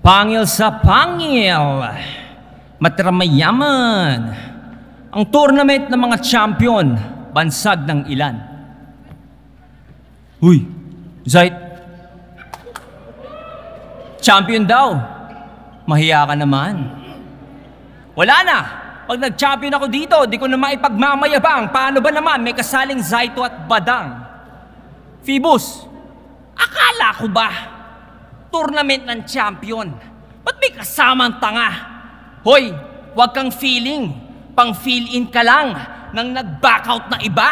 Pangil sa pangil, matiramayaman, ang tournament ng mga champion, bansag ng ilan. Huy, Zait, champion daw, mahiya ka naman. Wala na, pag nag-champion ako dito, di ko na maipagmamayabang. Paano ba naman, may kasaling Zaito at Badang. Phoebus, akala ko ba tournament ng champion? Ba't may kasamang tanga? Hoy, huwag kang feeling. Pang-fill-in ka lang nang nag-backout na iba.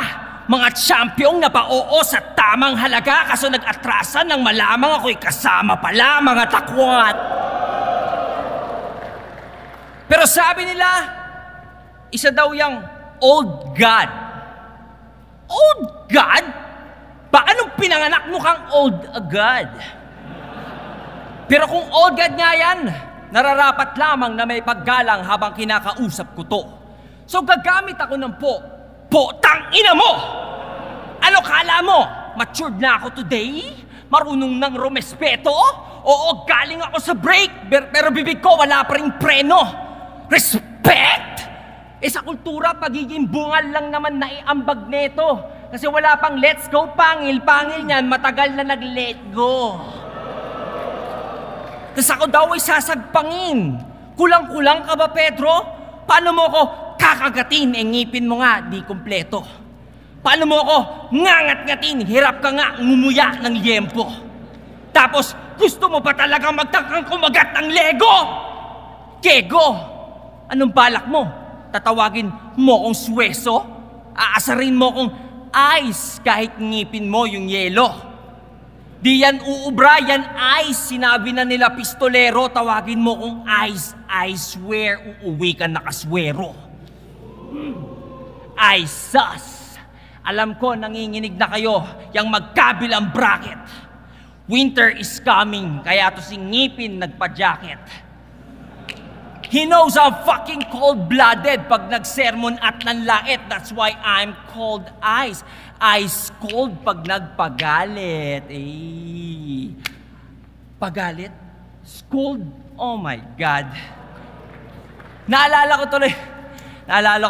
Mga champiyong na pa-oo sa tamang halaga kaso nag-atrasan nang malamang ako'y kasama pala, mga takwat. Pero sabi nila, isa daw yung old god. Old god? Baka nung pinanganak mo kang old god? Pero kung old god nga yan, nararapat lamang na may paggalang habang kinakausap ko to. So gagamit ako ng po-tang ina mo! Ano kala mo? Matured na ako today? Marunong nang rumespeto? Oo, galing ako sa break, pero bibig ko wala pa ring preno. Respect! Sa kultura, pagiging bungal lang naman naiambag neto. Kasi wala pang let's go pangil niyan, matagal na nag-let go. Tapos ako daw ay sasagpangin. Kulang-kulang ka ba, Pedro? Paano mo ako kakagatin? Ngipin mo nga, di kumpleto. Paano mo ako ngangat-ngatin? Hirap ka nga ngumuya ng liyempo. Tapos, gusto mo pa talagang magtangkang kumagat ng Lego? Kego, anong balak mo? Tatawagin mo kong sweso? Aasarin mo kong ice kahit ngipin mo yung yelo? Di yan uubra, yan ice. Sinabi na nila pistolero, tawagin mo kong ice. I swear, uuwi ka nakaswero. Ay sus! Alam ko, nanginginig na kayo, yung magkabilang bracket. Winter is coming, kaya to si ngipin nagpa-jacket. He knows I'm fucking cold-blooded pag nag-sermon at nanlait. That's why I'm cold ice. Ice cold pag nagpagalit. Pagalit? Scold? Oh my God. Naalala ko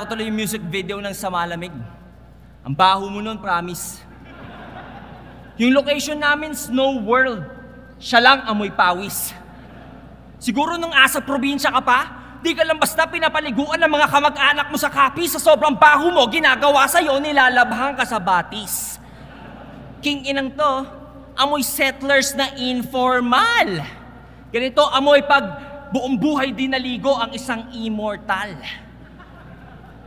tuloy yung music video ng Samalamig. Ang baho mo nun, promise. Yung location namin, Snow World. Siya lang amoy pawis. Siguro nung asa probinsya ka pa, di ka lang basta pinapaliguan ng mga kamag-anak mo sa kapi. Sa sobrang baho mo, ginagawa sa'yo, nilalabhang ka sa batis. King inang to, amoy settlers na informal. Ganito, amoy pag buong buhay di naligo ang isang immortal.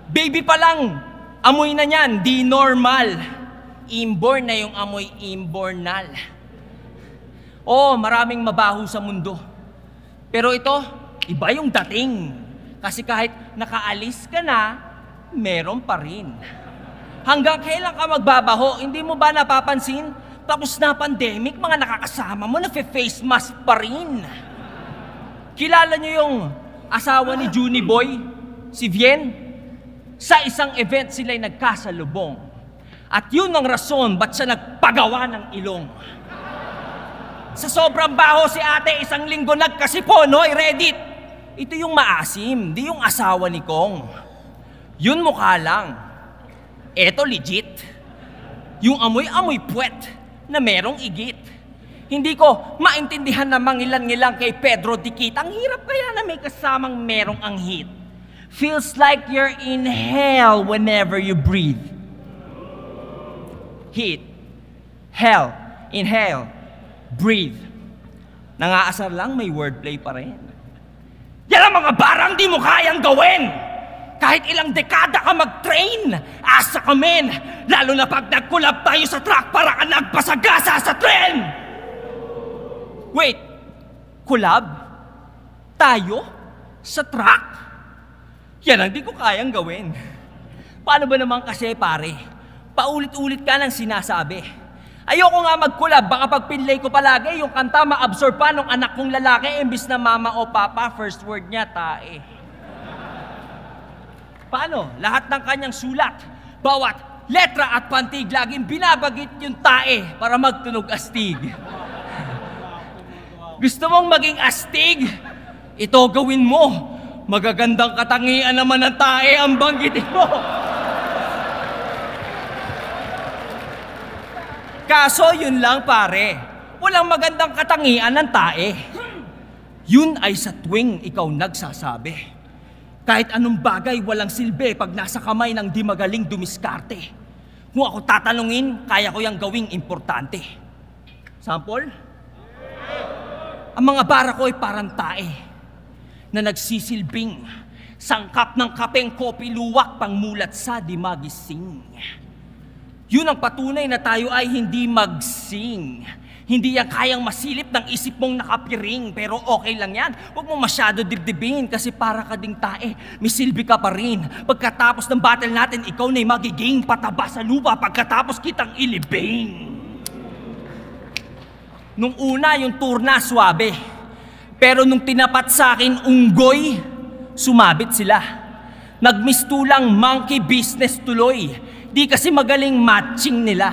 Baby pa lang, amoy na niyan, di normal. Inborn na yung amoy imbornal. Oh, maraming mabaho sa mundo. Pero ito, iba yung dating. Kasi kahit nakaalis ka na, meron pa rin. Hanggang kailan ka magbabaho? Hindi mo ba napapansin? Tapos na pandemic, mga nakakasama mo, nafe-face mask pa rin. Kilala niyo yung asawa ni Junie Boy, si Vien? Sa isang event sila'y nagkasalubong. At yun ang rason ba't siya nagpagawa ng ilong. Sa sobrang baho si ate, isang linggo nagkasipon, hoy, Reddit. Ito yung maasim, di yung asawa ni Kong. Yun mukha lang. Eto legit. Yung amoy-amoy puwet na merong igit. Hindi ko maintindihan na mangilan-ngilang kay Pedro Dikit. Ang hirap kaya na may kasamang merong anghit. Feels like you're in hell whenever you breathe. Heat. Hell. Inhale. Breathe. Nangaasar lang, may wordplay pa rin. Yan ang mga barang di mo kayang gawin! Kahit ilang dekada ka mag-train, asa ka men! Lalo na pag nag-collab tayo sa track para ka nagpasagasa sa tren! Wait, collab? Tayo? Sa track? Yan ang di ko kayang gawin. Paano ba naman kasi pare? Paulit-ulit ka nang sinasabi. Ayoko nga mag-collab, baka pag pinlay ko palagi, yung kanta ma-absorb pa nung anak kong lalaki, imbis na mama o papa, first word niya, tae. Paano? Lahat ng kanyang sulat, bawat letra at pantig, laging binabagit yung tae para magtunog astig. Gusto mong maging astig? Ito gawin mo. Magagandang katangian naman ng tae ang banggitin mo. Kaso yun lang pare, walang magandang katangian ng tae. Yun ay sa tuwing ikaw nagsasabi. Kahit anong bagay walang silbi pag nasa kamay ng di magaling dumiskarte. Kung ako tatanungin, kaya ko yung gawing importante. Sample? Ang mga bara ko ay parang tae na nagsisilbing sangkap ng kapeng kopi luwak pangmulat sa di magising. Yun ang patunay na tayo ay hindi magsing. Hindi yan kayang masilip ng isip mong nakapiring, pero okay lang yan. Huwag mo masyado dibdibin kasi para ka ding tae, may silbi ka pa rin. Pagkatapos ng battle natin, ikaw na'y magiging pataba sa lupa pagkatapos kitang ilibing. Nung una, yung turna, swabe. Pero nung tinapat sa akin unggoy, sumabit sila. Nagmistulang monkey business tuloy. Di kasi magaling matching nila.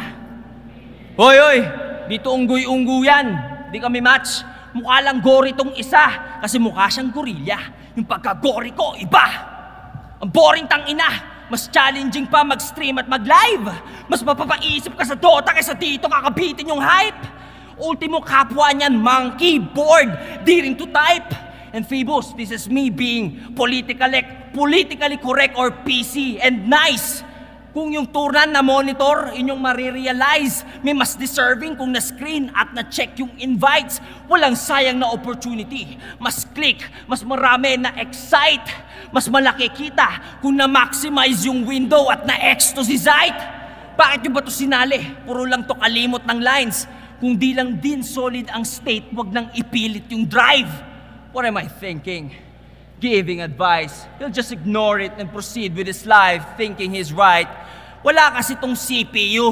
Hoy! Dito unggoy-unggoy yan. Di kami match. Mukha lang gory tong isa. Kasi mukha siyang gorilla. Yung pagka-gory ko, iba. Ang boring tangina. Mas challenging pa mag-stream at mag-live. Mas mapapaisip ka sa Dota kaysa dito kakabitin yung hype. Ultimo kapwa niyan, monkey, bored, di rin to type. And Phoebus, this is me being politically correct or PC and nice. Kung yung turnan na monitor, inyong marirealize, may mas deserving kung na-screen at na-check yung invites. Walang sayang na opportunity. Mas click, mas marami na excite. Mas malaki kita kung na-maximize yung window at na-X to si Zite. Bakit yung ba to sinali? Puro lang to kalimot ng lines. Kung di lang din solid ang state, wag nang ipilit yung drive. What am I thinking? Giving advice. He'll just ignore it and proceed with his life thinking he's right. Wala kasi tong CPU,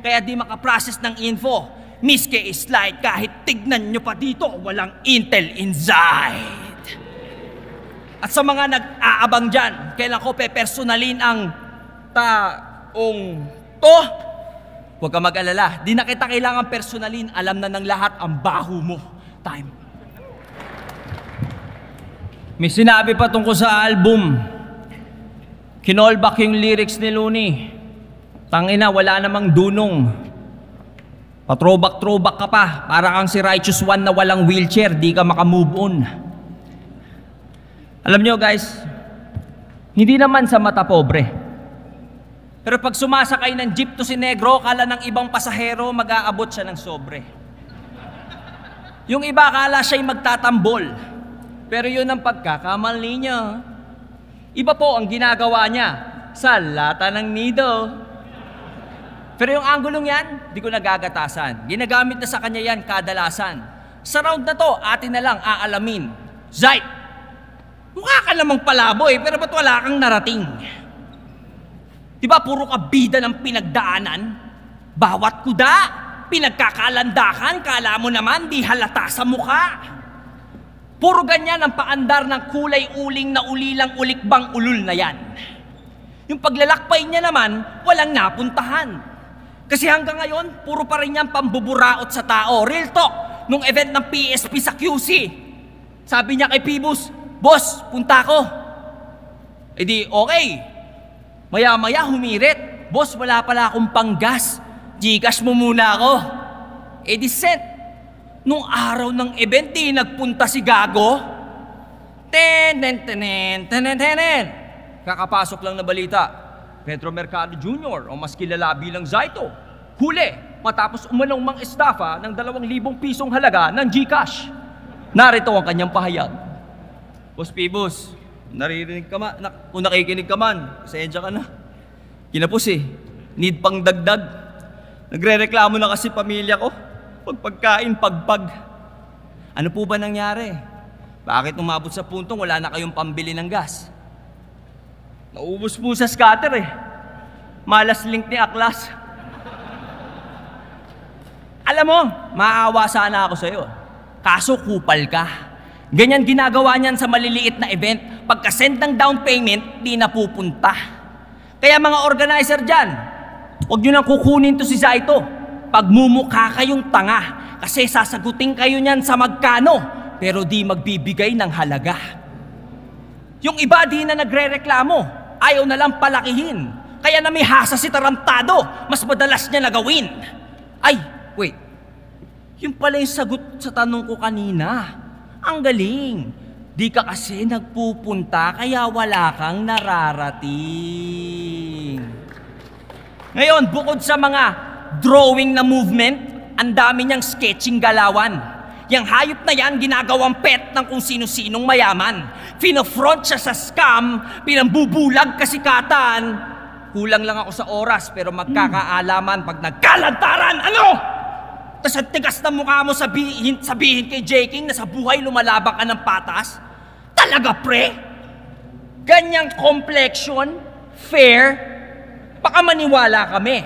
kaya di makaprocess ng info. Miske slide kahit tignan nyo pa dito, walang Intel inside. At sa mga nag-aabang dyan, kailan ko pe-personalin ang taong to? Huwag ka mag-alala, di na kita kailangan personalin, alam na ng lahat ang baho mo. Time. May sinabi pa tungkol sa album. Kinolback yung lyrics ni Looney. Tangina, wala namang dunong. Pa-throwback ka pa. Para kang si Righteous One na walang wheelchair, di ka makamove on. Alam nyo guys, hindi naman sa mata pobre. Pero pag sumasakay ng jeep to si Negro, kala ng ibang pasahero, mag-aabot siya ng sobre. Yung iba kala siya'y magtatambol. Pero yun ang pagkakamali niya. Iba po ang ginagawa niya sa lata ng nido. Pero yung anggulong yan, di ko nagagatasan. Ginagamit na sa kanya yan kadalasan. Sa round na to, atin na lang aalamin. Zite, mukha ka namang palaboy, pero ba't wala kang narating? Diba puro ka bida ng pinagdaanan? Bawat kuda, pinagkakalandakan, kala mo naman di halata sa mukha. Puro ganyan ang paandar ng kulay uling na ulilang ulikbang ulul na yan. Yung paglalakbay niya naman, walang napuntahan. Kasi hanggang ngayon, puro pa rin yan pambuburaot sa tao. Real talk, nung event ng PSP sa QC, sabi niya kay Phoebus, "Boss, punta ko." E di, okay. Maya-maya humirit, "Boss, wala pala akong panggas. Gcash mo muna ako." E di sent. Nung araw ng event, di nagpunta si Gago. Kakapasok lang na balita. Pedro Mercado Jr. o mas kilala bilang Zaito, huli matapos umanong mang-estafa ng 2,000 pisong halaga ng Gcash. Narito ang kanyang pahayag. "Boss Phoebus, naririnig ka man, kung nakikinig ka man, pasensya ka na. Kinapos need pang dagdag. Nagre-reklamo na kasi pamilya ko. Pagkain, pagpag. Ano po ba nangyari? Bakit umabot sa puntong wala na kayong pambili ng gas? Naubos po sa scatter Malas link ni Aklas. Alam mo, maawa sana ako sa'yo. Kaso kupal ka. Ganyan ginagawa niyan sa maliliit na event. Pagka-send ng down payment, di napupunta. Kaya mga organizer dyan, huwag nyo nang kukunin to si Zaito. Pagmumukha kayong tanga. kasi sasagutin kayo niyan sa magkano, pero di magbibigay ng halaga. Yung iba di na nagre-reklamo, ayaw na lang palakihin. Kaya namihasa si tarantado, mas madalas niya na gawin. Ay, wait. Yun pala yung sagot sa tanong ko kanina. Ang galing. Di ka kasi nagpupunta kaya wala kang nararating. Ngayon, bukod sa mga drawing na movement, ang dami niyang sketching galawan. Yang hayop na yan, ginagawang pet ng kung sino-sinong mayaman. Finofront siya sa scam, pinambubulag kasikatan. Kulang lang ako sa oras, pero magkakaalaman pag nagkalantaran. Ano? Tapos ang tigas na mukha mo sabihin kay J. King na sa buhay lumalabang ka ng patas? Talaga, pre? Ganyang complexion, fair, baka maniwala kami.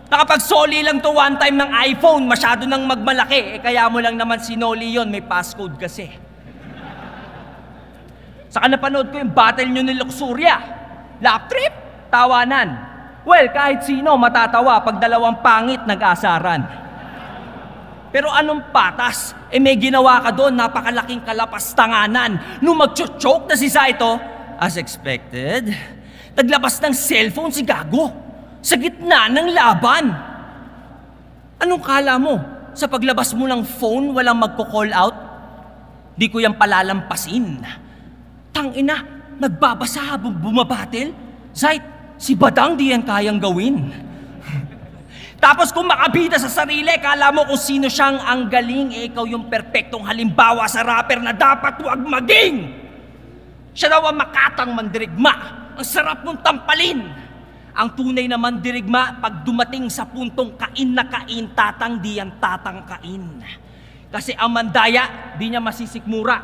Nakapagsoli lang to one time ng iPhone, masyado nang magmalaki. Kaya mo lang naman sinoli yon, may passcode kasi. Saka napanood ko yung battle nyo ni Luxuria. Lap trip, tawanan. Well, kahit sino matatawa pag dalawang pangit nag-asaran. Pero anong patas? May ginawa ka doon, napakalaking kalapastanganan. Nung mag-choke na si Saito, as expected, naglabas ng cellphone si Gago sa gitna ng laban. Anong kala mo? Sa paglabas mo ng phone, walang magko-call out? Di ko yan palalampasin. Tangina, nagbabasa habang bumabatil? Zait, si Badang di yan kayang gawin. Tapos kung makabida sa sarili, kala mo kung sino siyang ang galing, ikaw yung perpektong halimbawa sa rapper na dapat huwag maging. Siya daw ang makatang mandirigma, ang sarap mong tampalin. Ang tunay na mandirigma, pag dumating sa puntong kain na kain, tatang di yan tatang kain. Kasi ang mandaya, di niya masisikmura.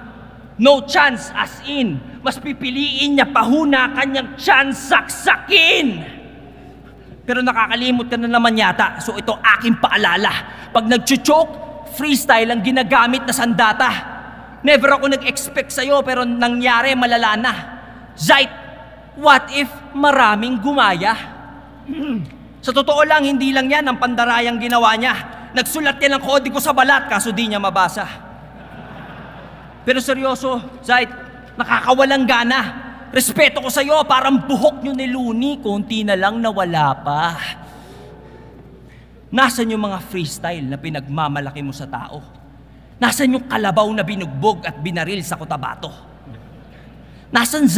No chance as in, mas pipiliin niya pahuna kanyang chance saksakin. Pero nakakalimot ka na naman yata, so ito aking paalala. Pag nag-choke, freestyle ang ginagamit na sandata. Never ako nag-expect sa'yo, pero nangyari malala na. Zait, what if maraming gumaya? Sa totoo lang, hindi lang yan ang pandarayang ginawa niya. Nagsulat niya ng kodigo sa balat, kaso di niya mabasa. Pero seryoso, Zait, nakakawalang gana. Respeto ko sa'yo, parang buhok nyo ni Looney, konti na lang nawala pa. Nasaan yung mga freestyle na pinagmamalaki mo sa tao? Nasaan yung kalabaw na binugbog at binaril sa Cotabato? Asan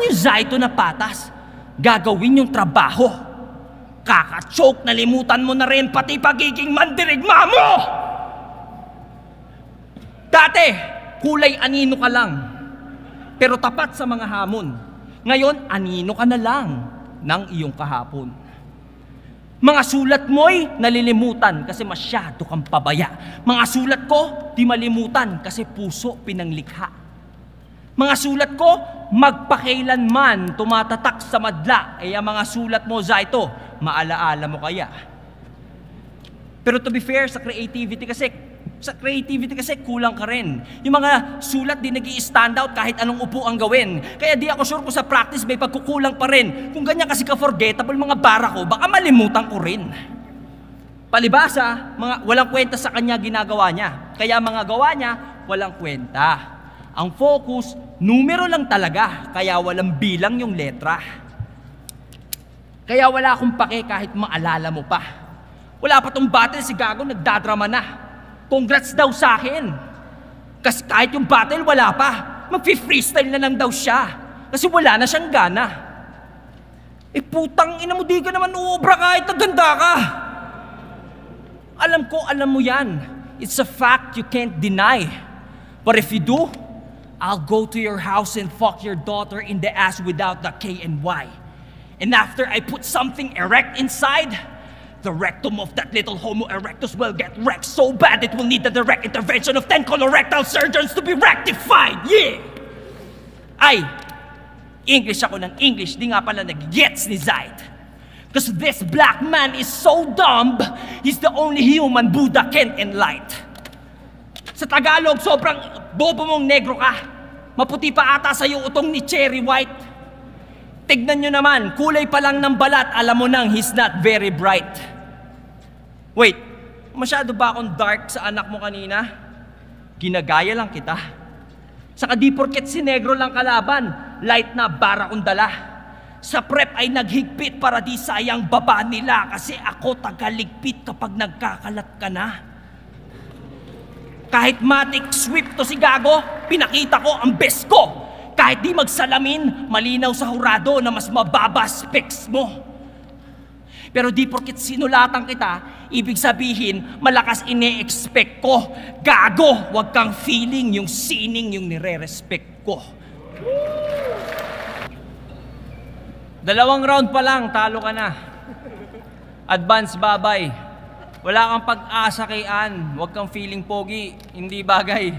yung Zaito na patas? Gagawin yung trabaho. Kaka-choke, nalimutan mo na rin pati pagiging mandirigma mo! Dati, kulay anino ka lang. Pero tapat sa mga hamon. Ngayon, anino ka na lang ng iyong kahapon. Mga sulat mo'y nalilimutan kasi masyado kang pabaya. Mga sulat ko, di malimutan kasi puso pinanglikha. Mga sulat ko, magpakailanman tumatatak sa madla. Ang mga sulat mo, Zaito, maalaala mo kaya. Pero to be fair, sa creativity kasi kulang ka rin. Yung mga sulat di nag-i-stand out kahit anong upo ang gawin. Kaya di ako sure kung sa practice may pagkukulang pa rin. Kung ganyan kasi ka-forgettable mga bara ko, baka malimutan ko rin. Palibasa, walang kwenta sa kanya ginagawa niya. Kaya mga gawa niya, walang kwenta. Ang focus, numero lang talaga, kaya walang bilang yung letra. Kaya wala akong pake kahit maalala mo pa. Wala pa tong battle, si Gago nagdadrama na. Congrats daw sa akin. Kasi kahit yung battle, wala pa. Mag-freestyle na lang daw siya. Kasi wala na siyang gana. Putang ina mo, di ka naman uubra kahit naganda ka. Alam ko, alam mo yan. It's a fact you can't deny. But if you do, I'll go to your house and fuck your daughter in the ass without the K and Y. And after I put something erect inside, the rectum of that little Homo erectus will get wrecked so bad it will need the direct intervention of 10 colorectal surgeons to be rectified. Yeah! Ay, English ako ng English, di nga pala nag-gets ni Zaid. Because this black man is so dumb, he's the only human Buddha can't enlight. Sa Tagalog, sobrang bobo mong negro ka. Maputi pa ata sa'yo utong ni Cherry White. Tignan nyo naman, kulay pa lang ng balat, alam mo nang he's not very bright. Wait, Masyado ba akong dark sa anak mo kanina? Ginagaya lang kita. Saka di porket si negro lang kalaban, light na bara kong dala. Sa prep ay naghigpit para di sayang baba nila kasi ako tagaligpit kapag nagkakalat ka na. Kahit matic sweep to si Gago, pinakita ko ang best ko. Kahit di magsalamin, malinaw sa hurado na mas mababa specs mo. Pero di porket sinulatan kita, ibig sabihin, malakas ine-expect ko. Gago, wag kang feeling yung sining yung nire-respect ko. 2 round pa lang, talo ka na. Advance babay. Wala kang pag-asa kay Ann. Huwag kang feeling pogi. Hindi bagay.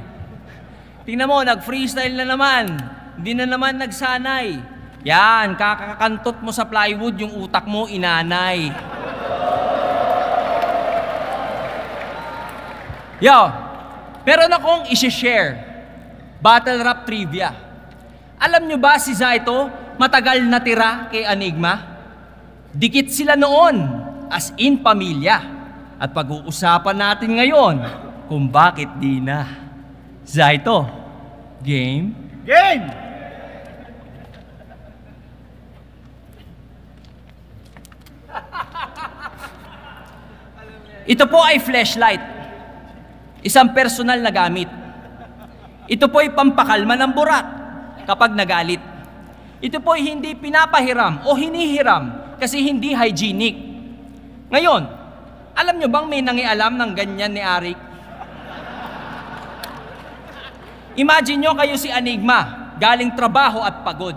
Tingnan mo, nag-freestyle na naman. Hindi na naman nagsanay. Yan, kakakantot mo sa plywood, yung utak mo inanay. Yo, meron akong isi-share. Battle rap trivia. Alam nyo ba si Zaito, matagal na tira kay Enigma? Dikit sila noon, as in pamilya. At pag-uusapan natin ngayon kung bakit di na. Zaito, game? Game! Ito po ay flashlight. Isang personal na gamit. Ito po ay pampakalma ng burak kapag nagalit. Ito po ay hindi pinapahiram o hinihiram kasi hindi hygienic. Ngayon, alam nyo bang may nangialam ng ganyan ni Arik? Imagine nyo kayo si Enigma, galing trabaho at pagod.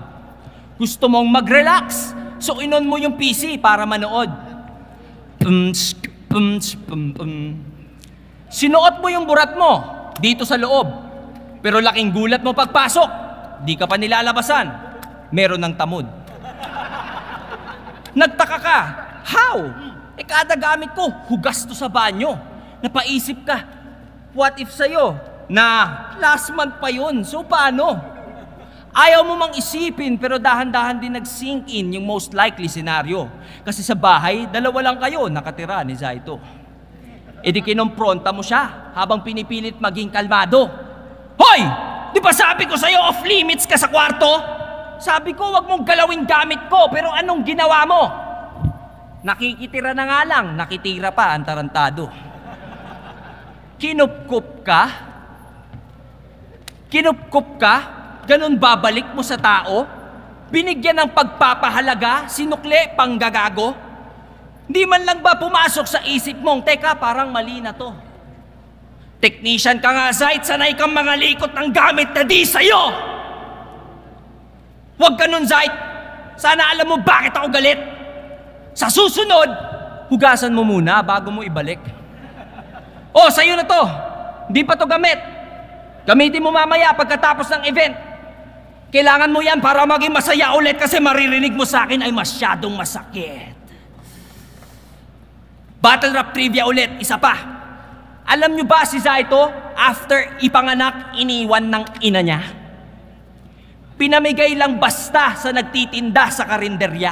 Gusto mong mag-relax, so inon mo yung PC para manood. Sinuot mo yung burat mo dito sa loob, pero laking gulat mo pagpasok, di ka pa nilalabasan, meron ng tamod. Nagtaka ka, how? Kada gamit ko, hugas to sa banyo. Napaisip ka, what if sa'yo, na last month pa yun, so paano? Ayaw mo mang isipin pero dahan-dahan din nag-sink in yung most likely scenario. Kasi sa bahay, 2 lang kayo nakatira ni Zaito. E di kinompronta mo siya habang pinipilit maging kalmado. Hoy! Di ba sabi ko sa'yo off limits ka sa kwarto? Sabi ko wag mong galawin gamit ko pero anong ginawa mo? Nakikitira na nga lang, nakitira pa ang tarantado. Kinupkup ka? Kinupkup ka? Ganon babalik mo sa tao? Binigyan ng pagpapahalaga, sinukle, panggagago? Di man lang ba pumasok sa isip mong, teka, parang mali na to. Technician ka nga, Zait, sanay kang mga likot ng gamit na di sa'yo! Huwag ganun, Zait! Sana alam mo bakit ako galit! Sa susunod, hugasan mo muna bago mo ibalik. Oh, sa'yo na to! Di pa to gamit! Gamitin mo mamaya pagkatapos ng event. Kailangan mo yan para maging masaya ulit kasi maririnig mo sa akin ay masyadong masakit. Battle rap trivia ulit, isa pa. Alam nyo ba si Zaito, after ipanganak, iniwan ng ina niya? Pinamigay lang basta sa nagtitinda sa karinderya.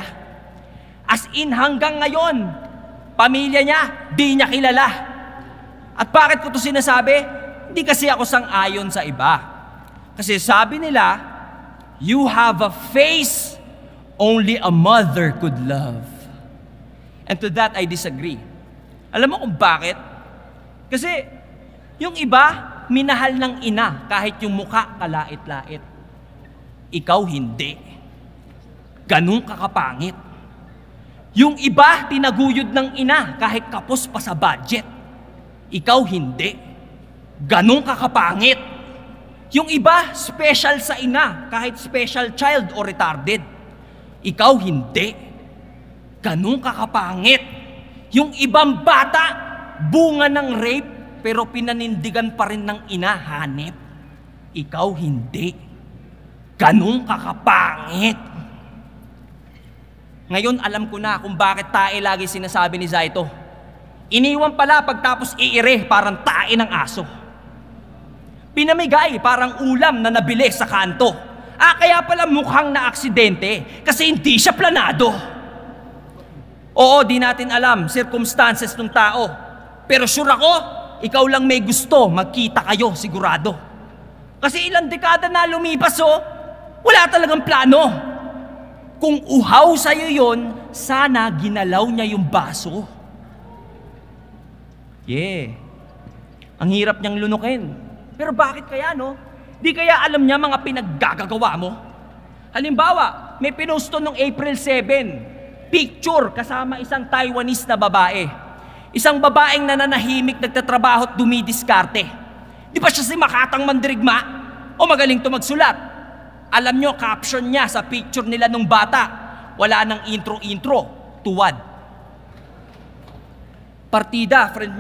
As in hanggang ngayon, pamilya niya, di niya kilala. At bakit ko to sinasabi? Hindi kasi ako sang-ayon sa iba. Kasi sabi nila, you have a face only a mother could love. And to that, I disagree. Alam mo kung bakit? Kasi yung iba, minahal ng ina kahit yung mukha kalait-lait. Ikaw hindi. Ganun ka kapangit. Yung iba, tinaguyod ng ina kahit kapos pa sa budget. Ikaw hindi. Ganun ka kapangit. Yung iba, special sa ina, kahit special child o retarded. Ikaw hindi. Ganun ka kapangit. Yung ibang bata, bunga ng rape, pero pinanindigan pa rin ng ina, hanep. Ikaw hindi. Ganun ka kapangit. Ngayon, alam ko na kung bakit tae lagi sinasabi ni Zaito. Iniwan pala pagtapos iire parang tae ng aso. Pinamigay parang ulam na nabili sa kanto. Kaya pala mukhang na aksidente kasi hindi siya planado. Oo, di natin alam circumstances ng tao. Pero sure ako, ikaw lang may gusto, magkita kayo, sigurado. Kasi ilang dekada na lumipas, wala talagang plano. Kung uhaw sa'yo yon, sana ginalaw niya yung baso. Ang hirap niyang lunukin. Pero bakit kaya, no? Di kaya alam niya mga pinaggagawa mo? Halimbawa, may pinusto nung April 7, picture kasama isang Taiwanese na babae. Isang babaeng nananahimik, nagtatrabaho at dumidiskarte. Di ba siya si Makatang Mandirigma? O magaling to magsulat? Alam nyo, caption niya sa picture nila nung bata, wala nang intro-intro, tuwad. Partida, friend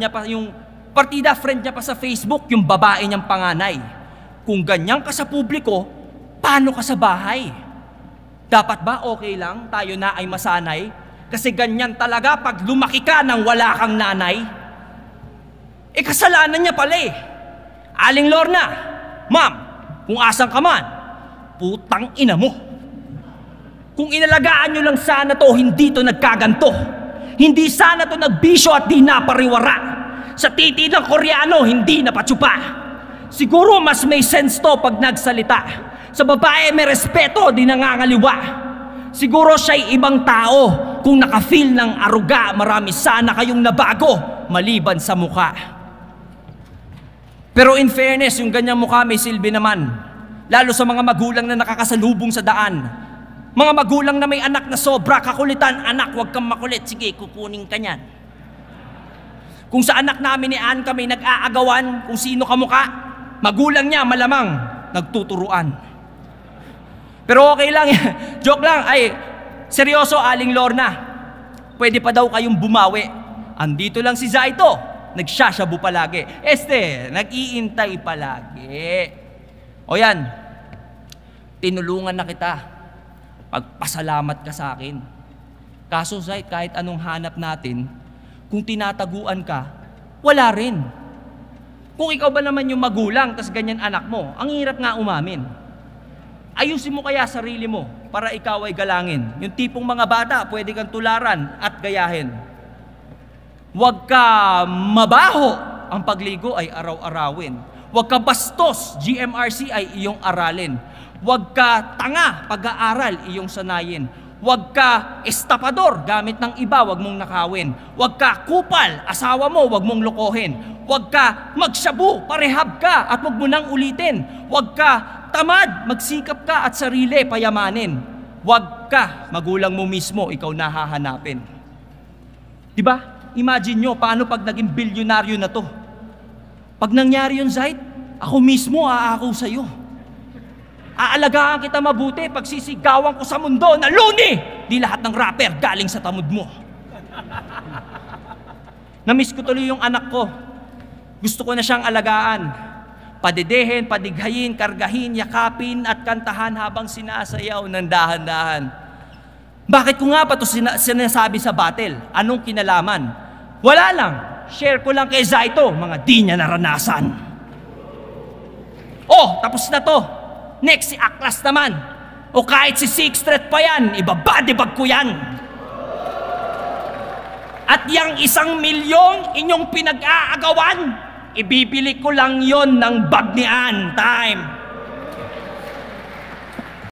niya pa sa Facebook, yung babae niyang panganay. Kung ganyan ka sa publiko, paano ka sa bahay? Dapat ba okay lang tayo na ay masanay? Kasi ganyan talaga pag lumaki ka nang wala kang nanay. Kasalanan niya pala Aling Lorna, ma'am, kung asan ka man, putang ina mo. Kung inalagaan nyo lang sana to, hindi to nagkaganto. Hindi sana to nagbisyo at di napariwara. Sa titi ng Koreano, hindi napatsupa. Siguro mas may sense to pag nagsalita. Sa babae may respeto, di nangangaliwa. Siguro siya'y ibang tao. Kung naka-feel ng aruga, marami sana kayong nabago, maliban sa mukha. Pero in fairness, yung ganyang mukha may silbi naman. Lalo sa mga magulang na nakakasalubong sa daan. Mga magulang na may anak na sobra kakulitan, anak, huwag kang makulit, sige, kukunin ka niyan. Kung sa anak namin ni Ann kami nag-aagawan kung sino kamukha, magulang niya malamang nagtuturuan. Pero okay lang, joke lang, seryoso Aling Lorna, pwede pa daw kayong bumawi. Andito lang si Zaito, nagsasyabu palagi. Nag-iintay palagi. O yan, tinulungan na kita. Pagpasalamat ka sa akin. Kaso Zait, kahit anong hanap natin, kung tinataguan ka, wala rin. Kung ikaw ba naman yung magulang, tas ganyan anak mo, ang hirap nga umamin. Ayusin mo kaya sarili mo para ikaw ay galangin. Yung tipong mga bata, pwede kang tularan at gayahin. Huwag ka mabaho, ang pagligo ay araw-arawin. Huwag ka bastos, GMRC ay iyong aralin. Huwag ka tanga, pag-aaral, iyong sanayin. Huwag ka estapador, gamit ng iba, huwag mong nakawin. Huwag ka kupal, asawa mo, huwag mong lokohin. Huwag ka magsyabu, parehab ka at huwag mo nang ulitin. Huwag ka tamad, magsikap ka at sarili payamanin. Huwag ka, magulang mo mismo, ikaw nahahanapin. Diba? Imagine nyo, paano pag naging bilyonaryo na to? Pag nangyari yun, Zait, ako mismo aakaw sa'yo. Aalagaan kita mabuti, pagsisigawan ko sa mundo na luni! Di lahat ng rapper galing sa tamod mo. Namiss ko tuloy yung anak ko. Gusto ko na siyang alagaan. Padedehin, padighayin, kargahin, yakapin at kantahan habang sinasayaw ng dahan-dahan. Bakit ko nga pa ito sinasabi sa battle? Anong kinalaman? Wala lang. Share ko lang kay Zaito, mga di niya naranasan. Tapos na to. Next, si Aklas naman. O kahit si Sixth Street pa yan, ibabadibag ko yan. At yang 1 milyong inyong pinag-aagawan, ibibili ko lang yon ng bag ni Ann. Time.